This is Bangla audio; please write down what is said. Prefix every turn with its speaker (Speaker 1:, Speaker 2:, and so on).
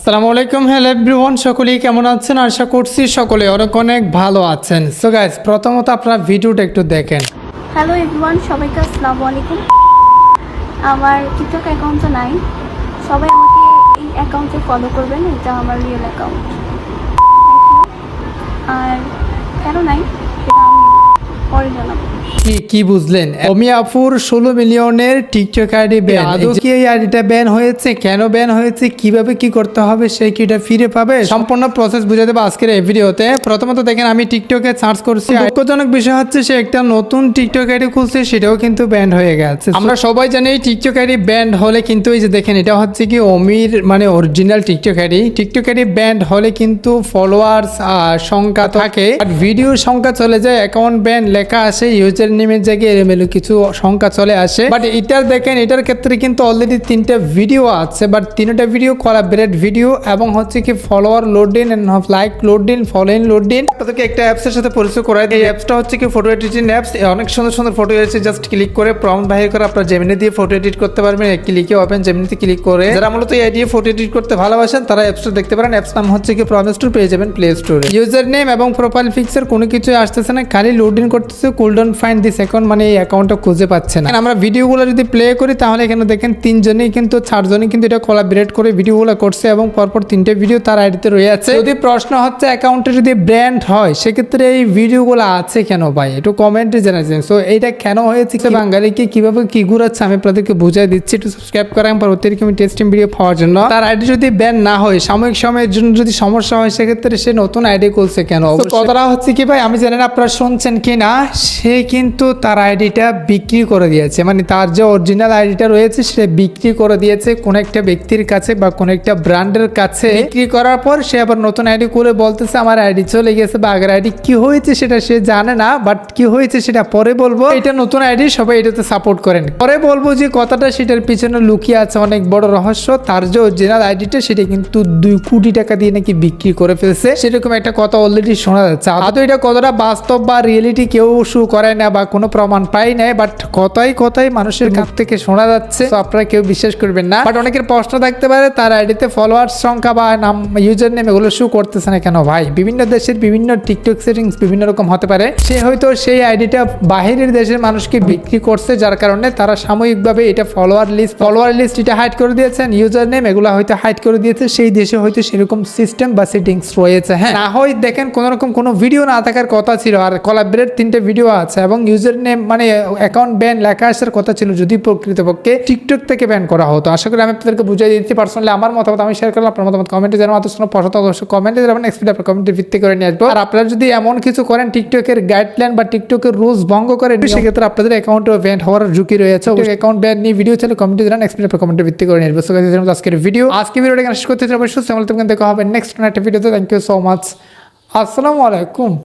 Speaker 1: আসসালামু আলাইকুম, হ্যালো এভরিওয়ান, সকলেই কেমন আছেন? আশা করছি সকলে অনেক অনেক ভালো আছেন। সো গাইস, প্রথমত আপনারা ভিডিওটা একটু দেখেন।
Speaker 2: হ্যালো এভরিওয়ান, সবাইকে আসসালামু আলাইকুম। আমার টিকটক অ্যাকাউন্ট তো নাই, সবাই আমাকে এই অ্যাকাউন্টে ফলো করবেন, এটা আমার রিয়েল অ্যাকাউন্ট। আর কেন নাই সেটা আমি পরে জানাবো।
Speaker 1: কি বুঝলেন? অমি আপুর 16 মিলিয়নের টিকটক আইডি ব্যান। আদৌ কি এই আইডিটা ব্যান হয়েছে? কেন ব্যান হয়েছে? কিভাবে কি করতে হবে? সে কি এটা ফিরে পাবে? সম্পূর্ণ প্রসেস বুঝে দেবো আজকের এই ভিডিওতে। প্রথমত দেখেন, আমি টিকটকে সার্চ করছি। দুঃখজনক বিষয় হচ্ছে সে একটা নতুন টিকটক আইডি খুলছে, সেটাও কিন্তু ব্যান হয়ে গেছে। আমরা সবাই জানি এই টিকটক আইডি ব্যান হলে কিন্তু এই যে দেখেন, এটা হচ্ছে কি অমির মানে original TikTok ID. TikTok ID ban হলে কিন্তু ফলোয়ার্স সংখ্যা থাকে, আর ভিডিওর সংখ্যা চলে যায়। অ্যাকাউন্ট ব্যান লেখা আসে, ইউজার নেমের জায়গায় এলোমেলো কিছু সংখ্যা চলে আসে। বাট এটার দেখেন, এটার ক্ষেত্রে কিন্তু অলরেডি 3টা ভিডিও আছে, বাট 3টা ভিডিও কোলাবরেট ভিডিও এবং হচ্ছে কি ফলোয়ার লোড দিন এন্ড লাইক লোড দিন, ফলোইং লোড দিন। আপনাদেরকে একটা অ্যাপসের সাথে পরিচয় করাই দিই। এই অ্যাপসটা হচ্ছে কি ফটো এডিটিং অ্যাপস। অনেক সুন্দর সুন্দর ফটো এসে জাস্ট ক্লিক করে প্রম্পট বাহির করে আপনারা জেমিনি দিয়ে ফটো এডিট করতে পারবেন। ক্লিকে ওপেন জেমিনিতে ক্লিক করে যারা মূলত এই দিয়ে ফটো এডিট করতে ভালোবাসেন তারা অ্যাপসটা দেখতে পারেন। অ্যাপস নাম হচ্ছে কি প্রমিস টু, পেয়ে যাবেন প্লে স্টোরে। ইউজার নেম এবং প্রোফাইল পিকচার কোনো কিছু আসতেছে না, খালি লোডিং করতেছে। কুলডাউন ফাইন্ড দিস অ্যাকাউন্ট, মানে এই অ্যাকাউন্টটা খুঁজে পাচ্ছে না। আমরা ভিডিওগুলো যদি প্লে করি তাহলে এখানে দেখেন 3জনই কিন্তু 4জনই কিন্তু এটা কোলাবরেট করে ভিডিওগুলো করছে এবং পরপর 3টে ভিডিও তার আইডিতে রয়ে আছে। যদি প্রশ্ন হচ্ছে অ্যাকাউন্টে যদি ব্র্যান্ড হয় সেক্ষেত্রে এই ভিডিওগুলো আছে কেন ভাই, একটু কমেন্টে জানাচ্ছেন। সো এইটা কেন হয়েছে, বাঙালিকে কিভাবে কি ঘুরাচ্ছে আমি আপনাদেরকে বুঝাই দিচ্ছি। একটু সাবস্ক্রাইব করেন পরবর্তী এরকম টেস্টিং ভিডিও পাওয়ার জন্য। তার আইডি যদি ব্যান না হয়, সাময়িক সময়ের জন্য যদি সমস্যা হয়, সেক্ষেত্রে সে নতুন আইডি খুলছে কেন? কথাটা হচ্ছে কি ভাই, আমি জানি না আপনারা শুনছেন কি না, সে কিন্তু তার আইডিটা বিক্রি করে দিয়েছে। মানে তার যে অরিজিনাল আইডিটা রয়েছে সেটা বিক্রি করে দিয়েছে কোন একটা ব্যক্তির কাছে বা কোন একটা ব্র্যান্ডের কাছে। বিক্রি করার পর সে আবার নতুন আইডি করে বলতেছে আমার আইডি চলে গেছে বা আগের আইডি কি হয়েছে সেটা সে জানে না, বাট কি হয়েছে সেটা পরে বলবো। এটা নতুন আইডি, সবাই এটাতে সাপোর্ট করেন। পরে বলবো যে কথাটা সেটার পিছনে লুকিয়ে আছে অনেক বড় রহস্য। তার যে অরিজিনাল আইডিটা সেটা কিন্তু 2 কোটি টাকা দিয়ে নাকি বিক্রি করে ফেলছে, সেরকম একটা কথা অলরেডি শোনা যাচ্ছে। আদৌ এটা কতটা বাস্তব বা রিয়েলিটি কেউ শু করে না বা কোনো প্রমাণ পাই নাই, বাট কথাই মানুষের কাছ থেকে শোনা যাচ্ছে। তো আপনারা কেউ বিশ্বাস করবেন না। বাট অনেকের প্রশ্ন থাকতে পারে তার আইডিতে ফলোয়ার সংখ্যা বা নাম, ইউজার নেম এগুলো শো করতেছে না কেন ভাই? বিভিন্ন দেশের বিভিন্ন টিকটক সেটিংস বিভিন্ন রকম হতে পারে। সে হয়তো সেই আইডিটা বাহিরের দেশের মানুষকে বিক্রি করছে, যার কারণে তারা সাময়িকভাবে এটা ফলোয়ার লিস্ট এটা হাইড করে দিয়েছেন। ইউজার নেম এগুলো হয়তো হাইড করে দিয়েছে। সেই দেশে হয়তো সেরকম সিস্টেম বা সেটিংস রয়েছে। হ্যাঁ, না হয় দেখেন কোন রকম কোনো ভিডিও না থাকার কথা ছিল, আর কোলাবরেট 3টে ভিডিও আছে এবং ইউজার নেম মানে অ্যাকাউন্ট ব্যান লেখা আসার কথা ছিল যদি প্রকৃতপক্ষে টিকটক থেকে ব্যান করা হতো। আশা করি আমি আপনাদেরকে বুঝিয়ে দিচ্ছি। পার্সোনালি আমার মতামত আমি শেয়ার করলাম, আপনার মতামত কমেন্টে জানান। অবশ্যই কমেন্টে যাবেন, এক্সপেক্ট আপনার কমেন্টে ভিত্তি করে নিয়ে আসবো। আর আপনারা যদি এমন কিছু করেন টিকটকের গাইডলাইন বা টিকটকের রুলস ভঙ্গ করেন, সেক্ষেত্রে আপনাদের অ্যাকাউন্টে ব্যান হওয়ার ঝুঁকি রয়েছে। অ্যাকাউন্ট ব্যান নিয়ে ভিডিও চাইলে কমেন্টে জানান, এক্সপেক্ট আপনার কমেন্টে ভিত্তি করে নিয়ে আসবো। আজকের ভিডিওটা শেষ করতে চাই। দেখা হবে নেক্সট একটা ভিডিওতে। Thank you so much. আসসালামু আলাইকুম।